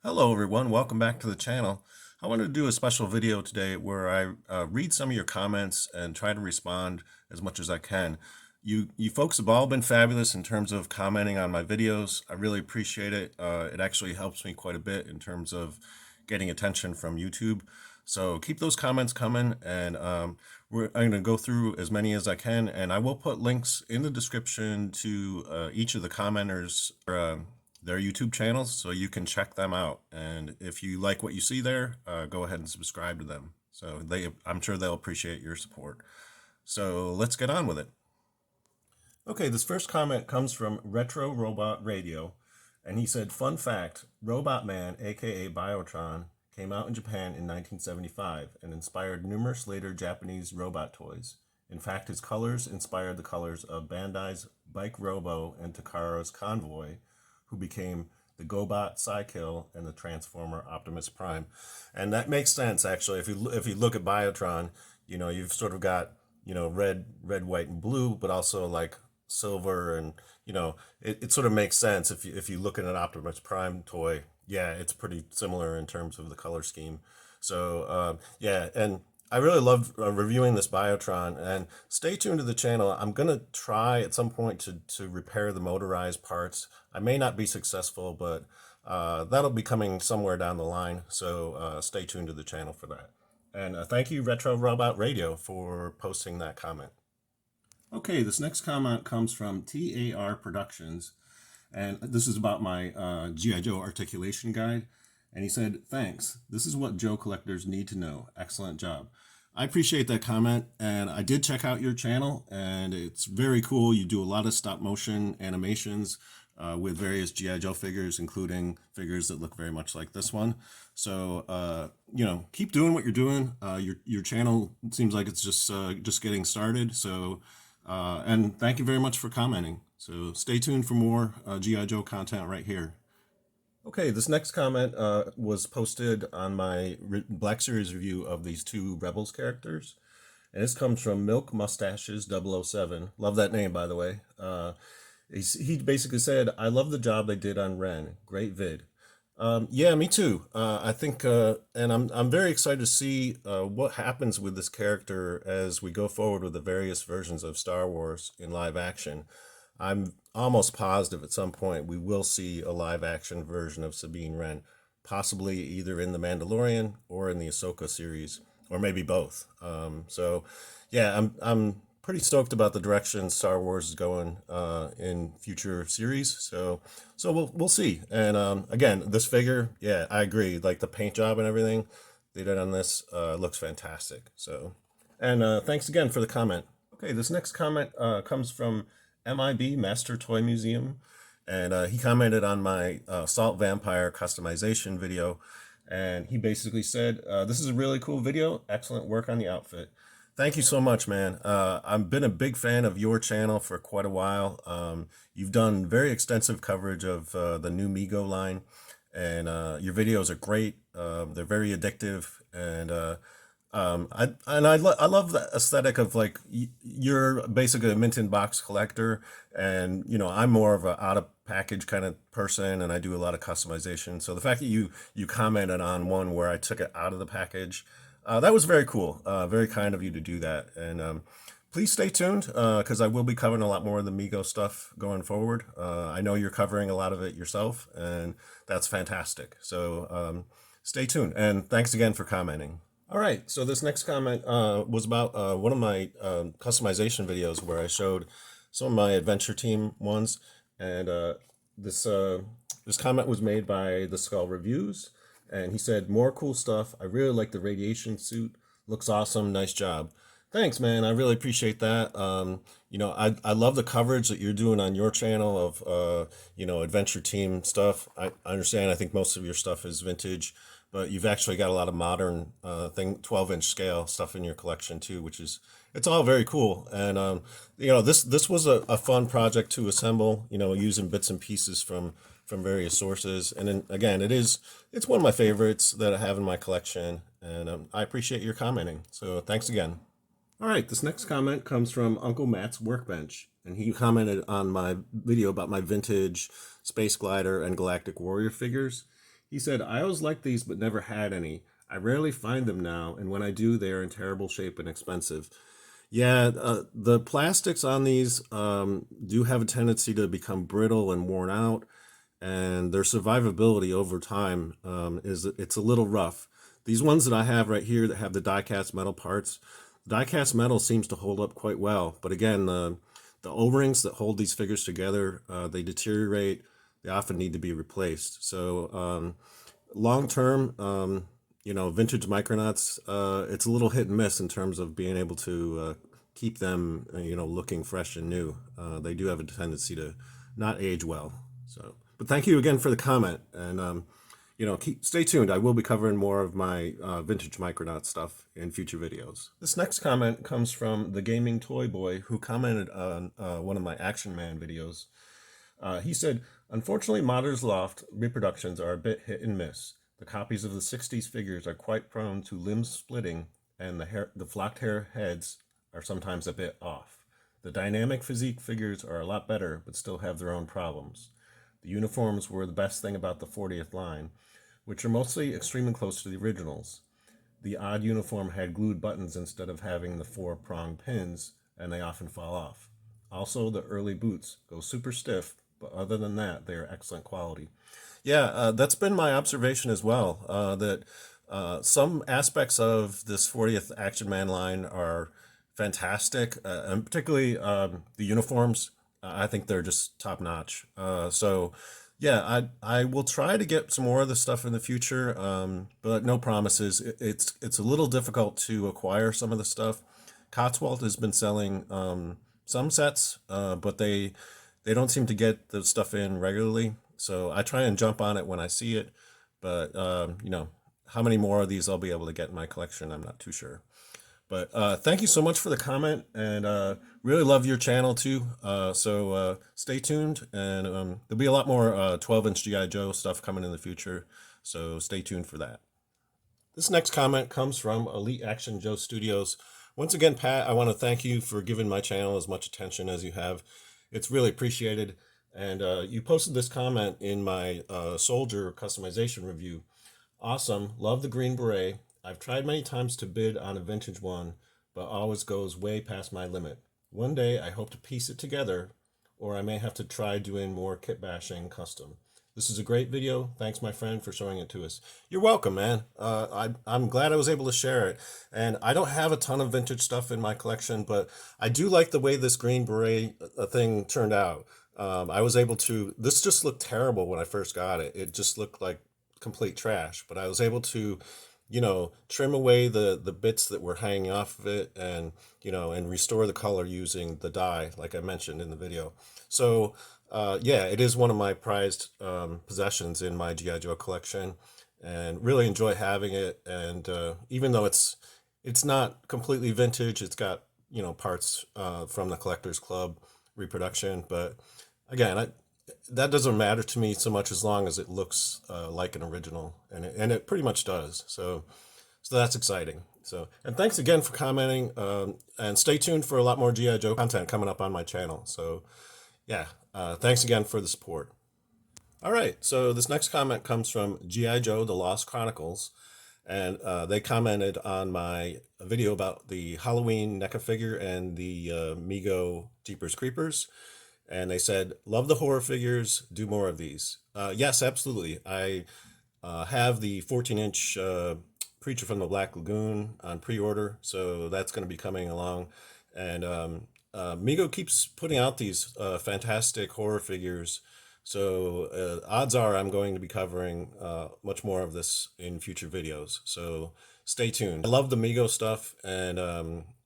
Hello everyone, welcome back to the channel. I wanted to do a special video today where I read some of your comments and try to respond as much as I can. You folks have all been fabulous in terms of commenting on my videos. I really appreciate it. It actually helps me quite a bit in terms of getting attention from YouTube. So keep those comments coming, and I'm going to go through as many as I can, and I will put links in the description to each of the commenters' their YouTube channels, so you can check them out. And if you like what you see there, go ahead and subscribe to them. So I'm sure they'll appreciate your support. So let's get on with it. Okay, this first comment comes from RetroRobotRadio, and he said, "Fun fact: Robot Man, aka Biotron, came out in Japan in 1975 and inspired numerous later Japanese robot toys. In fact, his colors inspired the colors of Bandai's Bike Robo and Takara's Convoy, who became the GoBot Cykill and the Transformer Optimus Prime." And that makes sense, actually. If you look at Biotron, you've sort of got red, white, and blue, but also like silver, and it sort of makes sense if you look at an Optimus Prime toy. Yeah, it's pretty similar in terms of the color scheme. So yeah, and I really love reviewing this Biotron, and stay tuned to the channel. I'm gonna try at some point to repair the motorized parts. I may not be successful, but that'll be coming somewhere down the line. So stay tuned to the channel for that. And thank you, Retro Robot Radio, for posting that comment. Okay, this next comment comes from T.A.R. Productions, and this is about my G.I. Joe articulation guide. And he said, "Thanks. This is what Joe collectors need to know. Excellent job." I appreciate that comment, and I did check out your channel, and it's very cool. You do a lot of stop motion animations with various G.I. Joe figures, including figures that look very much like this one. So, keep doing what you're doing. Your channel seems like it's just getting started. So, and thank you very much for commenting. So stay tuned for more G.I. Joe content right here. Okay, this next comment was posted on my Black Series review of these two Rebels characters. And this comes from Milk Mustaches 007. Love that name, by the way. He basically said, "I love the job they did on Ren. Great vid." Yeah, me too. I think, and I'm very excited to see what happens with this character as we go forward with the various versions of Star Wars in live action. I'm almost positive at some point we will see a live action version of Sabine Wren, possibly either in The Mandalorian or in the Ahsoka series, or maybe both. So, yeah, I'm pretty stoked about the direction Star Wars is going in future series. So we'll see. And again, this figure, yeah, I agree. Like the paint job and everything they did on this looks fantastic. So, and thanks again for the comment. Okay, this next comment comes from MIB Master Toy Museum, and he commented on my Salt Vampire customization video, and he basically said, "This is a really cool video. Excellent work on the outfit." Thank you so much, man. I've been a big fan of your channel for quite a while. You've done very extensive coverage of the new Mego line, and your videos are great. They're very addictive, and I love the aesthetic of like you're basically a mint in box collector, and I'm more of a out of package kind of person, and I do a lot of customization. So the fact that you commented on one where I took it out of the package, that was very cool. Very kind of you to do that, and please stay tuned because I will be covering a lot more of the Mego stuff going forward. I know you're covering a lot of it yourself, and that's fantastic. So stay tuned, and thanks again for commenting. All right, so this next comment was about one of my customization videos where I showed some of my adventure team ones, and this comment was made by TheSkullReviews, and he said, "More cool stuff. I really like the radiation suit. Looks awesome. Nice job." Thanks, man. I really appreciate that. I love the coverage that you're doing on your channel of adventure team stuff. I understand. I think most of your stuff is vintage, but you've actually got a lot of modern 12-inch scale stuff in your collection too, which is, it's all very cool. And this was a fun project to assemble, using bits and pieces from various sources. And then again, it's one of my favorites that I have in my collection, and I appreciate your commenting. So thanks again. All right, this next comment comes from Uncle Matt's Workbench, and he commented on my video about my vintage Space Glider and Galactic Warrior figures. He said, I always liked these but never had any. I rarely find them now, and when I do, they are in terrible shape and expensive. Yeah, the plastics on these do have a tendency to become brittle and worn out, and their survivability over time it's a little rough. These ones that I have right here that have the die-cast metal parts, die-cast metal seems to hold up quite well. But again, the O-rings that hold these figures together, they deteriorate. They often need to be replaced. So long term, vintage Micronauts, it's a little hit and miss in terms of being able to keep them, looking fresh and new. They do have a tendency to not age well. So, but thank you again for the comment, and stay tuned. I will be covering more of my vintage Micronauts stuff in future videos. This next comment comes from the Gaming Toy Boy, who commented on one of my Action Man videos. He said, unfortunately, Modder's Loft reproductions are a bit hit and miss. The copies of the 60s figures are quite prone to limb splitting, and the flocked hair heads are sometimes a bit off. The dynamic physique figures are a lot better, but still have their own problems. The uniforms were the best thing about the 40th line, which are mostly extremely close to the originals. The odd uniform had glued buttons instead of having the 4-prong pins, and they often fall off. Also, the early boots go super stiff, but other than that, they are excellent quality. Yeah, that's been my observation as well, that some aspects of this 40th Action Man line are fantastic, and particularly the uniforms. I think they're just top notch. So yeah, I will try to get some more of this stuff in the future, but no promises. It's a little difficult to acquire some of the stuff. Cotswold has been selling some sets, but they don't seem to get the stuff in regularly. So I try and jump on it when I see it, but how many more of these I'll be able to get in my collection, I'm not too sure. But thank you so much for the comment, and really love your channel too. So stay tuned, and there'll be a lot more 12-inch G.I. Joe stuff coming in the future. So stay tuned for that. This next comment comes from EliteActionJoe Studios. Once again, Pat, I want to thank you for giving my channel as much attention as you have. It's really appreciated. And you posted this comment in my soldier customization review. Awesome. Love the green beret. I've tried many times to bid on a vintage one, but always goes way past my limit. One day I hope to piece it together, or I may have to try doing more kit bashing custom. This is a great video. Thanks, my friend, for showing it to us. You're welcome, man. I'm glad I was able to share it. And I don't have a ton of vintage stuff in my collection, but I do like the way this green beret thing turned out. I was able to, this just looked terrible when I first got it. It just looked like complete trash, but I was able to trim away the bits that were hanging off of it, and and restore the color using the dye, like I mentioned in the video. So yeah, it is one of my prized possessions in my G.I. Joe collection, and really enjoy having it. And even though it's not completely vintage, it's got parts from the Collectors Club reproduction, but again, that doesn't matter to me so much as long as it looks like an original, and it pretty much does. So that's exciting. So, and thanks again for commenting, and stay tuned for a lot more G.I. Joe content coming up on my channel. So yeah, thanks again for the support. All right, so this next comment comes from G.I. Joe, the Lost Chronicles, and they commented on my video about the Halloween NECA figure and the Mego Jeepers Creepers. And they said, love the horror figures, do more of these. Yes, absolutely. I have the 14-inch Preacher from the Black Lagoon on pre-order, so that's going to be coming along. And Mego keeps putting out these fantastic horror figures, so odds are I'm going to be covering much more of this in future videos. So stay tuned. I love the Mego stuff, and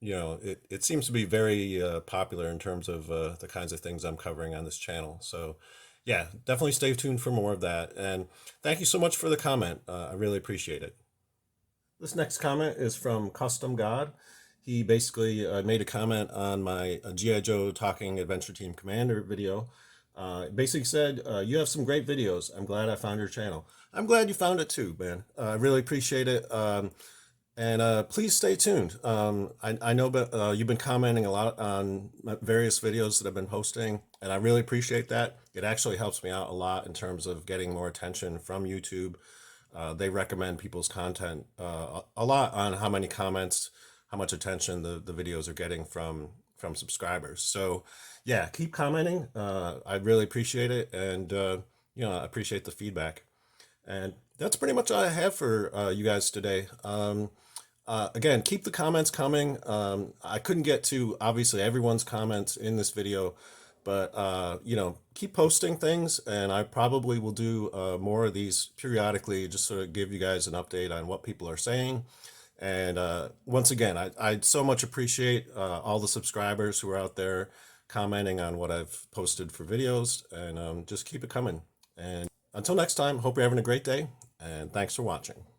it seems to be very popular in terms of the kinds of things I'm covering on this channel. So yeah, definitely stay tuned for more of that. And thank you so much for the comment. I really appreciate it. This next comment is from customgod. He basically made a comment on my G.I. Joe Talking Adventure Team Commander video. Basically said, you have some great videos. I'm glad I found your channel. I'm glad you found it too, man. I really appreciate it. And please stay tuned. I know you've been commenting a lot on my various videos that I've been posting, and I really appreciate that. It actually helps me out a lot in terms of getting more attention from YouTube. They recommend people's content a lot on how many comments, how much attention the videos are getting from subscribers. So yeah, keep commenting. I really appreciate it, and I appreciate the feedback. And that's pretty much all I have for you guys today. Again, keep the comments coming. I couldn't get to obviously everyone's comments in this video, but keep posting things, and I probably will do more of these periodically, just sort of give you guys an update on what people are saying. And once again, I so much appreciate all the subscribers who are out there commenting on what I've posted for videos, and just keep it coming. And until next time, hope you're having a great day, and thanks for watching.